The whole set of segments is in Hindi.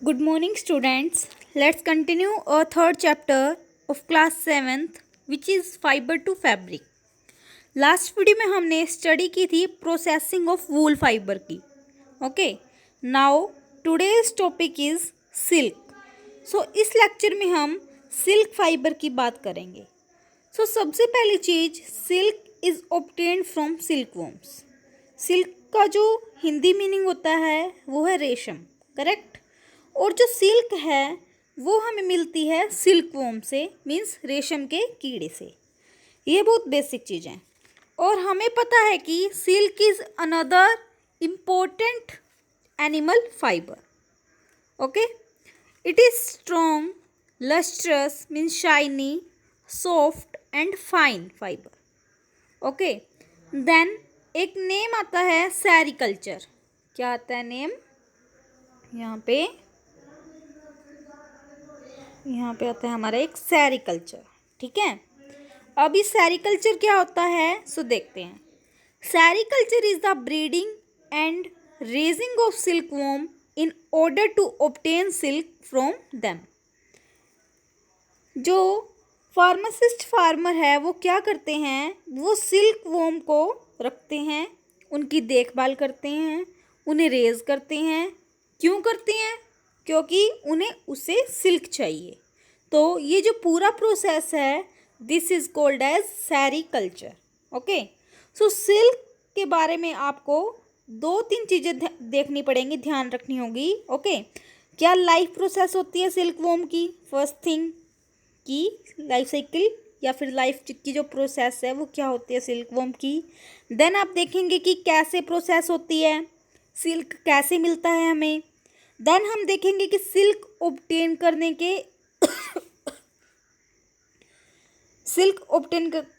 Good morning, students. Let's continue our third chapter of class 7th, which is fiber to fabric. Last video में हमने स्टडी की थी प्रोसेसिंग ऑफ वूल फाइबर की. Okay, now today's topic is silk. So इस लेक्चर में हम सिल्क फाइबर की बात करेंगे. सो सबसे पहली चीज, silk is obtained from silk worms. Silk का जो हिंदी मीनिंग होता है वो है रेशम, करेक्ट. और जो सिल्क है वो हमें मिलती है सिल्क वॉर्म से, मीन्स रेशम के कीड़े से. ये बहुत बेसिक चीज़ है. और हमें पता है कि silk is another important animal fibre. Okay, it is strong, lustrous means shiny, soft and fine fibre. Okay, then एक नेम आता है सेरिकल्चर. क्या आता है नेम? यहाँ पे आता है हमारा एक सेरिकल्चर. ठीक है, अब इस सेरिकल्चर क्या होता है सो देखते हैं. Sericulture is the breeding and raising of silk worm in order to obtain silk from them. जो फार्मासिस्ट फार्मर है वो क्या करते हैं, वो सिल्क वॉर्म को रखते हैं, उनकी देखभाल करते हैं, उन्हें रेज करते हैं. क्यों करते हैं? क्योंकि उन्हें उससे सिल्क चाहिए. तो ये जो पूरा प्रोसेस है this is called as sericulture. Okay, so silk के बारे में आपको 2-3 चीज़ें देखनी पड़ेंगी, ध्यान रखनी होगी. ओके, क्या लाइफ प्रोसेस होती है सिल्क वॉर्म की? फर्स्ट थिंग की लाइफ साइकिल या फिर लाइफ की जो प्रोसेस है वो क्या होती है सिल्क वॉर्म की. देन आप देखेंगे कि कैसे प्रोसेस होती है, सिल्क कैसे मिलता है हमें. देन हम देखेंगे कि सिल्क ऑब्टेन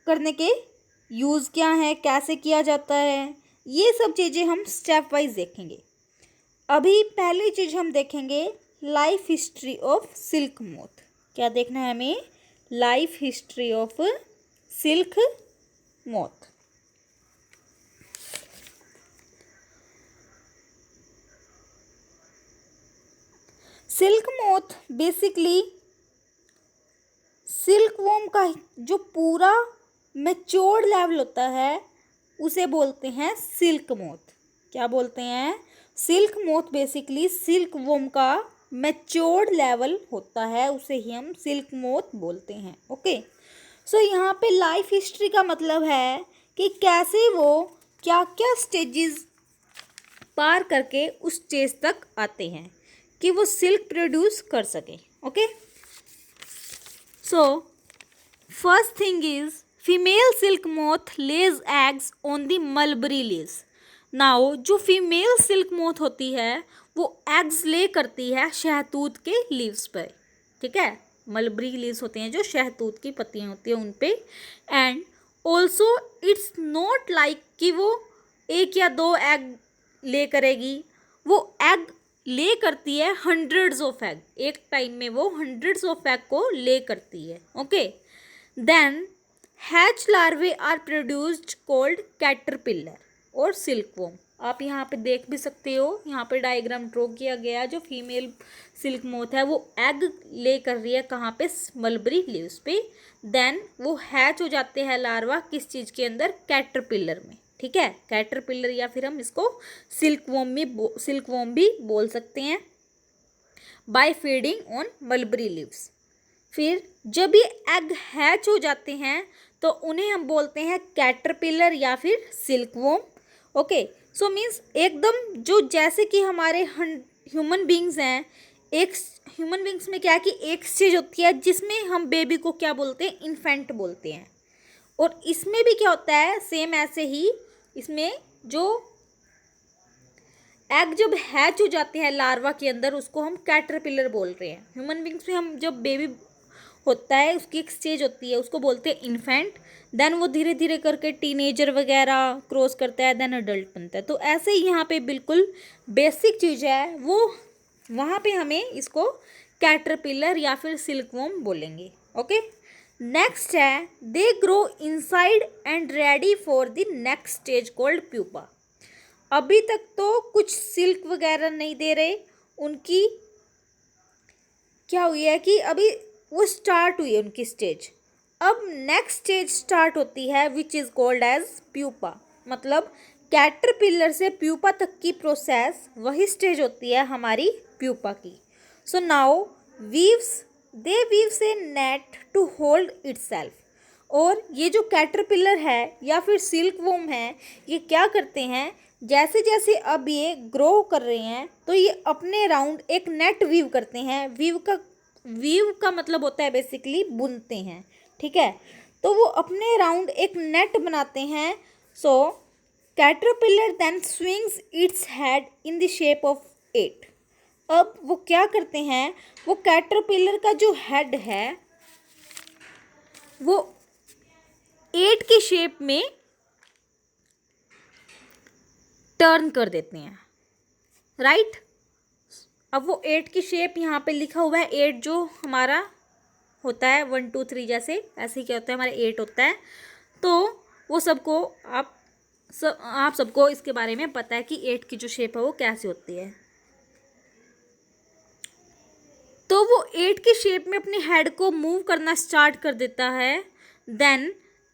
करने के यूज़ क्या है, कैसे किया जाता है. ये सब चीज़ें हम स्टेप वाइज देखेंगे. अभी पहली चीज़ हम देखेंगे life history of silk moth. क्या देखना है हमें? Life history of silk moth. Silk moth basically silk worm का जो पूरा मैच्योर्ड लेवल होता है उसे बोलते हैं सिल्क मोथ. क्या बोलते हैं? Silk moth basically silk worm का मैच्योर्ड लेवल होता है, उसे ही हम सिल्क मोथ बोलते हैं. ओके, सो यहाँ पे लाइफ हिस्ट्री का मतलब है कि कैसे वो क्या क्या स्टेजेस पार करके उस स्टेज तक आते हैं कि वो सिल्क प्रोड्यूस कर सके. Okay, so first thing is female silk moth Lay's eggs on the mulberry leaves. Now जो फीमेल सिल्क मोथ होती है वो एग्स ले करती है शहतूत के लीव्स पर. ठीक है, मलबरी लीव्स होते हैं जो शहतूत की पत्तियां होती है उन पे. And also it's not like कि वो 1 या 2 एग ले करेगी, वो एग ले करती है हंड्रेड्स ऑफ एग. एक टाइम में वो हंड्रेड्स ऑफ एग को ले करती है. Okay, then hatch larvae are produced called caterpillar और सिल्क वॉर्म. आप यहाँ पे देख भी सकते हो, यहाँ पे डायग्राम ड्रॉ किया गया. जो फीमेल सिल्क मोथ है वो एग ले कर रही है कहाँ पे? मलबरी लीव्स पे. देन वो हैच हो जाते हैं लार्वा किस चीज़ के अंदर? कैटरपिलर में. ठीक है, कैटरपिलर या फिर हम इसको सिल्क वॉर्म भी बोल सकते हैं. By feeding on mulberry leaves. फिर जब ये एग हैच हो जाते हैं तो उन्हें हम बोलते हैं कैटरपिलर या फिर silk worm. Okay, so means एकदम जो जैसे कि हमारे ह्यूमन बींग्स हैं, एक ह्यूमन बींग्स में क्या है कि एक स्टेज होती है जिसमें हम बेबी को क्या बोलते हैं? इन्फेंट बोलते हैं. और इसमें भी क्या होता है? सेम ऐसे ही इसमें जो एग जब हैच हो जाते हैं लार्वा के अंदर उसको हम कैटरपिलर बोल रहे हैं. ह्यूमन बींग्स में हम जब बेबी होता है उसकी एक स्टेज होती है उसको बोलते हैं इन्फेंट. देन वो धीरे धीरे करके टीनेजर वगैरह क्रॉस करता है, देन अडल्ट बनता है. तो ऐसे ही यहाँ पे बिल्कुल बेसिक चीज़ है वो, वहाँ पे हमें इसको कैटरपिलर या फिर सिल्क वॉर्म बोलेंगे. ओके, नेक्स्ट है they grow inside and ready for the next stage called pupa. अभी तक तो कुछ सिल्क वगैरह नहीं दे रहे, उनकी क्या हुई है कि अभी वो स्टार्ट हुई है उनकी स्टेज। अब नेक्स्ट स्टेज स्टार्ट होती है which is called as pupa. मतलब कैटरपिलर से प्यूपा तक की प्रोसेस वही स्टेज होती है हमारी प्यूपा की। So now weaves they weaves a net to hold itself. और ये जो कैटरपिलर है या फिर सिल्क वूम है, ये क्या करते हैं, जैसे जैसे अब ये ग्रो कर रहे हैं तो ये अपने राउंड एक नेट वीव करते हैं। वीव का मतलब होता है बेसिकली बुनते हैं, ठीक है। तो वो अपने राउंड एक नेट बनाते हैं। So caterpillar then swings its head in the shape of 8। अब वो क्या करते हैं, वो कैटरपिलर का जो हेड है वो 8 की शेप में टर्न कर देते हैं, राइट। अब वो 8 की शेप यहाँ पे लिखा हुआ है, 8 जो हमारा होता है 1 2 3 जैसे, ऐसे ही क्या होता है हमारे 8 होता है। तो वो सबको आप सबको इसके बारे में पता है कि 8 की जो शेप है वो कैसे होती है। तो वो 8 की शेप में अपने हेड को मूव करना स्टार्ट कर देता है। Then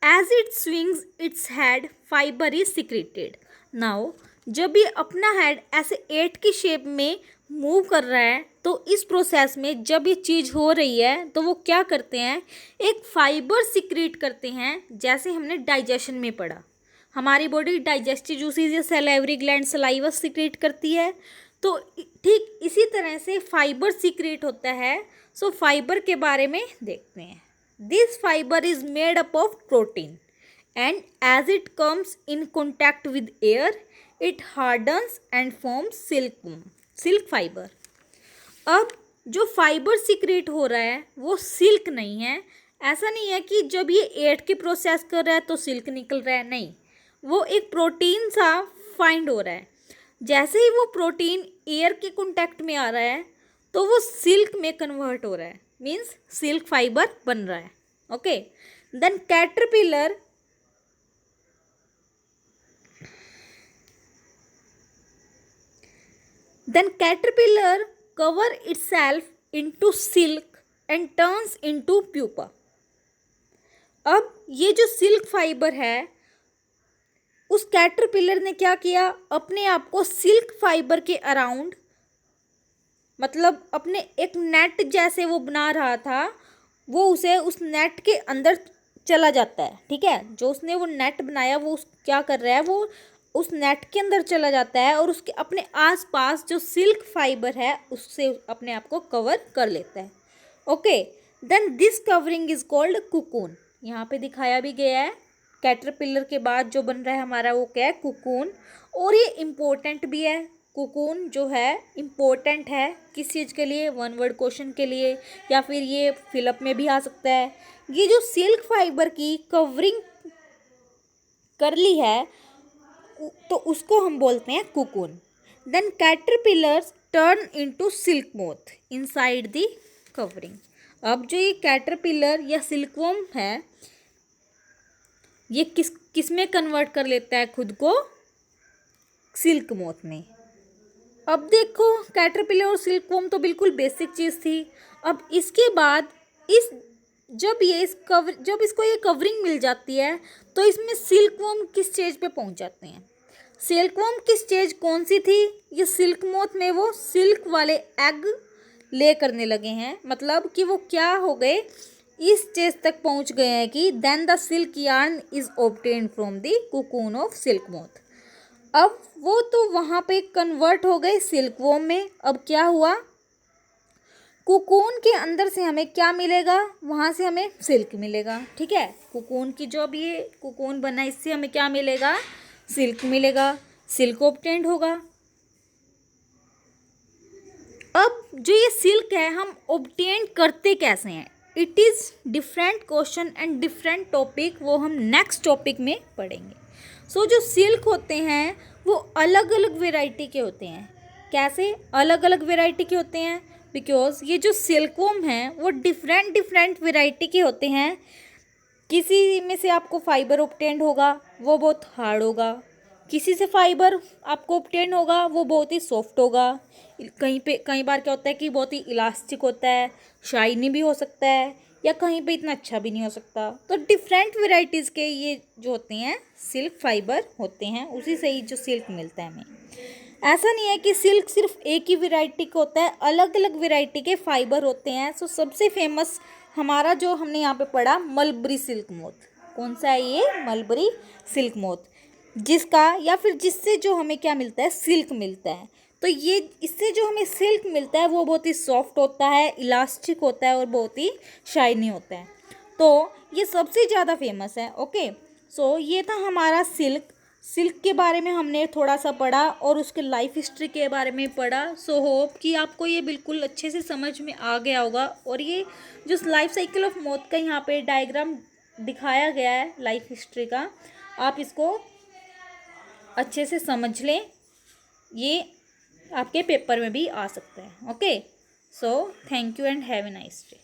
as it swings its head fiber is secreted. Now जब ये अपना हेड ऐसे 8 की शेप में मूव कर रहा है तो इस प्रोसेस में जब ये चीज़ हो रही है तो वो क्या करते हैं, एक फाइबर सिक्रेट करते हैं। जैसे हमने डाइजेशन में पढ़ा, हमारी बॉडी डाइजेस्टिव जूसेस या सलाइवरी ग्लैंड सलाइवा सिक्रेट करती है, तो ठीक इसी तरह से फाइबर सिक्रेट होता है। सो फाइबर के बारे में देखते हैं। This fiber is made up of protein and as it comes in contact with air it hardens and forms silk fiber. अब जो फाइबर सिक्रेट हो रहा है वो सिल्क नहीं है। ऐसा नहीं है कि जब ये 8 की प्रोसेस कर रहा है तो सिल्क निकल रहा है, नहीं, वो एक प्रोटीन सा फाइंड हो रहा है। जैसे ही वो प्रोटीन एयर के कांटेक्ट में आ रहा है तो वो सिल्क में कन्वर्ट हो रहा है, मीन्स सिल्क फाइबर बन रहा है। Okay, then caterpillar cover itself into silk and turns into pupa। अब ये जो सिल्क फाइबर है उस कैटरपिलर ने क्या किया, अपने आप को सिल्क फाइबर के अराउंड, मतलब अपने एक नेट जैसे वो बना रहा था, वो उसे उस नेट के अंदर चला जाता है, ठीक है। जो उसने वो नेट बनाया वो क्या कर रहा है, वो उस नेट के अंदर चला जाता है और उसके अपने आसपास जो सिल्क फाइबर है उससे अपने आप को कवर कर लेता है। Okay, then this covering is called cocoon. यहाँ पे दिखाया भी गया है कैटरपिलर के बाद जो बन रहा है हमारा वो क्या है, कुकून। और ये इम्पोर्टेंट भी है, कुकून जो है इम्पोर्टेंट है किस चीज़ के लिए, 1 वर्ड क्वेश्चन के लिए, या फिर ये फिलअप में भी आ सकता है। ये जो सिल्क फाइबर की कवरिंग कर ली है तो उसको हम बोलते हैं cocoon. Then caterpillars turn into silk moth inside the covering. अब जो ये कैटरपिलर या सिल्कवॉर्म है ये किस में कन्वर्ट कर लेता है खुद को, सिल्क मोथ में। अब देखो कैटरपिलर और सिल्कवॉर्म तो बिल्कुल बेसिक चीज़ थी। अब इसके बाद जब इसको ये कवरिंग मिल जाती है तो इसमें सिल्कवॉर्म किस स्टेज पे पहुंच जाते हैं। सिल्कवॉर्म की स्टेज कौन सी थी, ये सिल्क मोथ में वो सिल्क वाले एग ले करने लगे हैं, मतलब कि वो क्या हो गए, इस स्टेज तक पहुंच गए हैं कि then the silk yarn is obtained from the cocoon of silk moth. अब वो तो वहाँ पे कन्वर्ट हो गए सिल्कवॉर्म में। अब क्या हुआ, कुकून के अंदर से हमें क्या मिलेगा, वहाँ से हमें सिल्क मिलेगा, ठीक है। कुकून की जो अब ये कुकून बना इससे हमें क्या मिलेगा, सिल्क मिलेगा, सिल्क ऑब्टेन्ड होगा। अब जो ये सिल्क है हम ऑब्टेन करते कैसे हैं, it is different question and different topic, वो हम नेक्स्ट टॉपिक में पढ़ेंगे। सो जो सिल्क होते हैं वो अलग अलग वेराइटी के होते हैं। कैसे अलग अलग वेराइटी के होते हैं, बिकॉज ये जो सिल्कवॉर्म हैं वो डिफरेंट वेराइटी के होते हैं। किसी में से आपको फाइबर ऑब्टेन्ड होगा वो बहुत हार्ड होगा, किसी से फाइबर आपको ऑब्टेन होगा वो बहुत ही सॉफ्ट होगा, कई बार क्या होता है कि बहुत ही इलास्टिक होता है, शाइनी भी हो सकता है, या कहीं पे इतना अच्छा भी नहीं हो सकता। तो डिफरेंट वेराइटीज़ के ये जो होते हैं सिल्क फाइबर होते हैं, उसी से ही जो सिल्क मिलता है हमें। ऐसा नहीं है कि सिल्क सिर्फ एक ही वैरायटी का होता है, अलग अलग वैरायटी के फाइबर होते हैं। सो सबसे फेमस हमारा जो हमने यहाँ पे पढ़ा मलबरी सिल्क मोथ। कौन सा है ये? मलबरी सिल्क मोथ, जिसका या फिर जिससे जो हमें क्या मिलता है? सिल्क मिलता है। तो ये इससे जो हमें सिल्क मिलता है वो बहुत ही सॉफ्ट होता है, इलास्टिक होता है और बहुत ही शाइनी होता है। तो ये सबसे ज़्यादा फेमस है। ओके, सो ये था हमारा सिल्क। सिल्क के बारे में हमने थोड़ा सा पढ़ा और उसके लाइफ हिस्ट्री के बारे में पढ़ा। सो होप कि आपको ये बिल्कुल अच्छे से समझ में आ गया होगा। और ये जो लाइफ साइकिल ऑफ मोथ का यहाँ पे डायग्राम दिखाया गया है लाइफ हिस्ट्री का, आप इसको अच्छे से समझ लें, ये आपके पेपर में भी आ सकता है। Okay, so thank you and have a nice day.